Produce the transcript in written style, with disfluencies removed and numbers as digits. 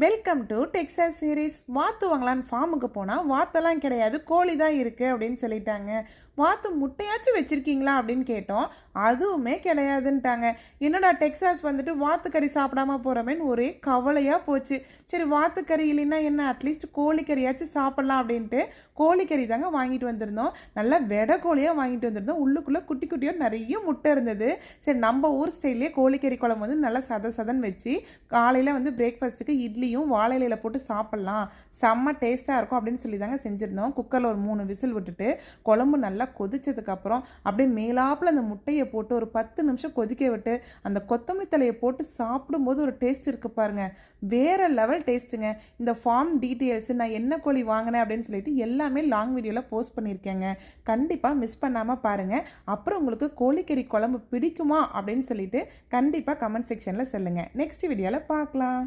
Welcome to Texas series. வாத்து வாங்கலான்னு ஃபார்முக்கு போனால் வாத்தெல்லாம் கிடையாது, கோழி தான் இருக்குது அப்படின்னு சொல்லிட்டாங்க. வாத்து முட்டையாச்சும் வச்சுருக்கீங்களா அப்படின்னு கேட்டோம், அதுவுமே கிடையாதுன்ட்டாங்க. என்னடா டெக்ஸாஸ் வந்துட்டு வாத்துக்கறி சாப்பிடாம போகிறோமேன்னு ஒரே கவலையாக போச்சு. சரி வாத்துக்கறி இல்லைன்னா என்ன, அட்லீஸ்ட் கோழிக்கறியாச்சும் சாப்பிட்லாம் அப்படின்ட்டு கோழிக்கறி தாங்க வாங்கிட்டு வந்திருந்தோம். நல்லா வெடை கோழியாக வாங்கிட்டு வந்திருந்தோம். உள்ளுக்குள்ளே குட்டி குட்டியாக நிறைய முட்டை இருந்தது. சரி நம்ம ஊர் ஸ்டைல்லே கோழிக்கறி குழம்பு வந்து நல்லா சதன் வச்சு காலையில் வந்து பிரேக்ஃபாஸ்ட்டுக்கு இட்லியும் வாழை இலையில போட்டு சாப்பிட்லாம், செம்ம டேஸ்ட்டாக இருக்கும் அப்படின்னு சொல்லி தாங்க செஞ்சுருந்தோம். குக்கரில் ஒரு 3 விசில் விட்டுட்டு குழம்பு நல்லா கொதிச்சதுக்கப்புறம் அப்படியே மேலாப்பில் அந்த முட்டையை போட்டு ஒரு 10 நிமிஷம் கொதிக்க விட்டு அந்த கொத்தமல்லி தலையை போட்டு சாப்பிடும்போது ஒரு டேஸ்ட் இருக்குது பாருங்கள், வேறு லெவல் டேஸ்ட்டுங்க. இந்த ஃபார்ம் டீட்டெயில்ஸ் நான் என்ன கோழி வாங்கினேன் அப்படின்னு சொல்லிட்டு எல்லாமே லாங் வீடியோவில் போஸ்ட் பண்ணியிருக்கேங்க. கண்டிப்பாக மிஸ் பண்ணாமல் பாருங்கள். அப்புறம் உங்களுக்கு கோழிக்கறி குழம்பு பிடிக்குமா அப்படின்னு சொல்லிட்டு கண்டிப்பாக கமெண்ட் செக்ஷனில் சொல்லுங்கள். நெக்ஸ்ட் வீடியோவில் பார்க்கலாம்.